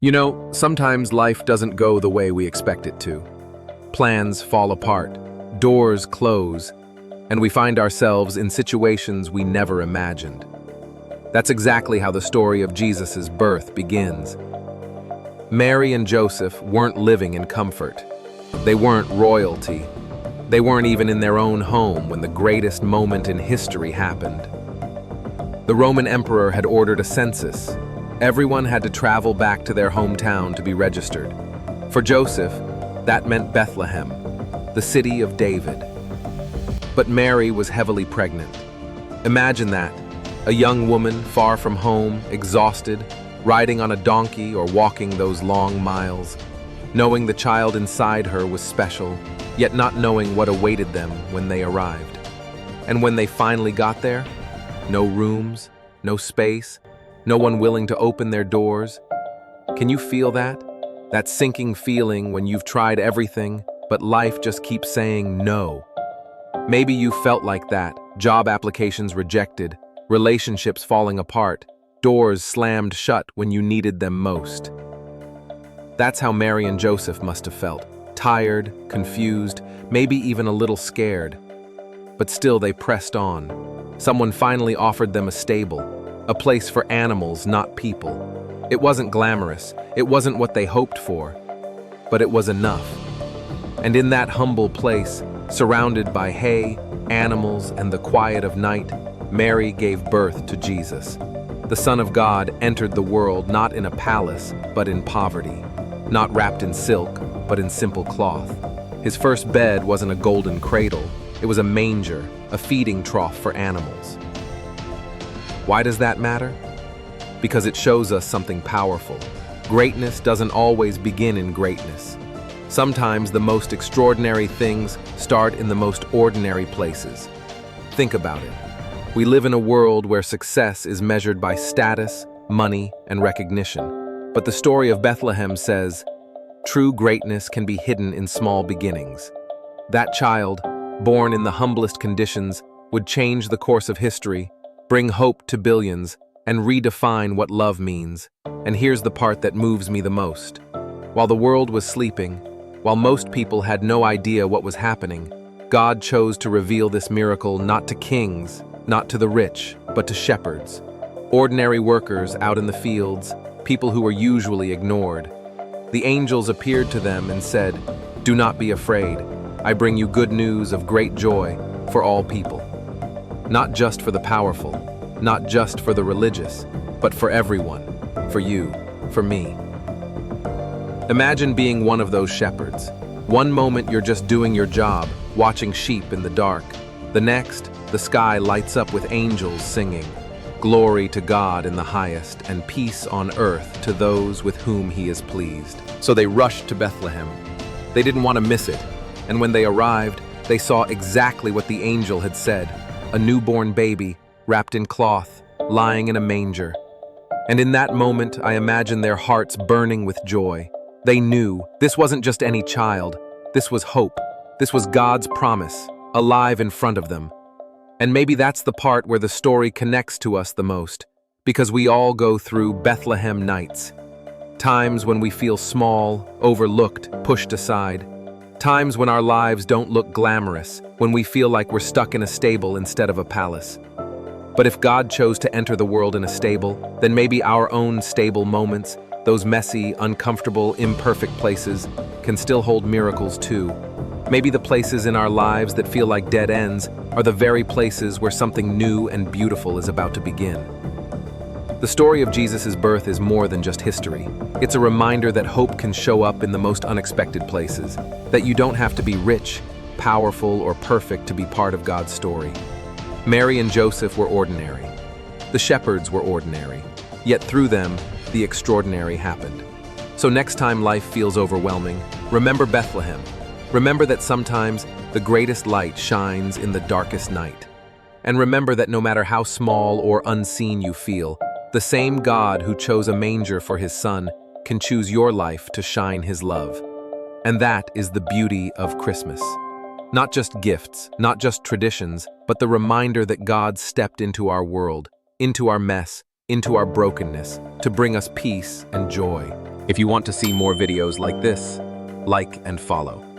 You know, sometimes life doesn't go the way we expect it to. Plans fall apart, doors close, and we find ourselves in situations we never imagined. That's exactly how the story of Jesus' birth begins. Mary and Joseph weren't living in comfort. They weren't royalty. They weren't even in their own home when the greatest moment in history happened. The Roman emperor had ordered a census. Everyone had to travel back to their hometown to be registered. For Joseph, that meant Bethlehem, the city of David. But Mary was heavily pregnant. Imagine that, a young woman far from home, exhausted, riding on a donkey or walking those long miles, knowing the child inside her was special, yet not knowing what awaited them when they arrived. And when they finally got there, no rooms, no space, no one willing to open their doors. Can you feel that? That sinking feeling when you've tried everything, but life just keeps saying no. Maybe you felt like that, job applications rejected, relationships falling apart, doors slammed shut when you needed them most. That's how Mary and Joseph must have felt, tired, confused, maybe even a little scared. But still they pressed on. Someone finally offered them a stable, a place for animals, not people. It wasn't glamorous, it wasn't what they hoped for, but it was enough. And in that humble place, surrounded by hay, animals, and the quiet of night, Mary gave birth to Jesus. The Son of God entered the world not in a palace, but in poverty. Not wrapped in silk, but in simple cloth. His first bed wasn't a golden cradle, it was a manger, a feeding trough for animals. Why does that matter? Because it shows us something powerful. Greatness doesn't always begin in greatness. Sometimes the most extraordinary things start in the most ordinary places. Think about it. We live in a world where success is measured by status, money, and recognition. But the story of Bethlehem says, true greatness can be hidden in small beginnings. That child, born in the humblest conditions, would change the course of history, bring hope to billions, and redefine what love means. And here's the part that moves me the most. While the world was sleeping, while most people had no idea what was happening, God chose to reveal this miracle not to kings, not to the rich, but to shepherds. Ordinary workers out in the fields, people who were usually ignored. The angels appeared to them and said, "Do not be afraid. I bring you good news of great joy for all people." Not just for the powerful, not just for the religious, but for everyone, for you, for me. Imagine being one of those shepherds. One moment you're just doing your job, watching sheep in the dark. The next, the sky lights up with angels singing, "Glory to God in the highest, and peace on earth to those with whom he is pleased." So they rushed to Bethlehem. They didn't want to miss it, and when they arrived, they saw exactly what the angel had said. A newborn baby, wrapped in cloth, lying in a manger. And in that moment, I imagine their hearts burning with joy. They knew this wasn't just any child. This was hope. This was God's promise, alive in front of them. And maybe that's the part where the story connects to us the most, because we all go through Bethlehem nights. Times when we feel small, overlooked, pushed aside. Times when our lives don't look glamorous, when we feel like we're stuck in a stable instead of a palace. But if God chose to enter the world in a stable, then maybe our own stable moments, those messy, uncomfortable, imperfect places, can still hold miracles too. Maybe the places in our lives that feel like dead ends are the very places where something new and beautiful is about to begin. The story of Jesus' birth is more than just history. It's a reminder that hope can show up in the most unexpected places, that you don't have to be rich, powerful, or perfect to be part of God's story. Mary and Joseph were ordinary. The shepherds were ordinary. Yet through them, the extraordinary happened. So next time life feels overwhelming, remember Bethlehem. Remember that sometimes the greatest light shines in the darkest night. And remember that no matter how small or unseen you feel, the same God who chose a manger for his son can choose your life to shine his love. And that is the beauty of Christmas. Not just gifts, not just traditions, but the reminder that God stepped into our world, into our mess, into our brokenness, to bring us peace and joy. If you want to see more videos like this, like and follow.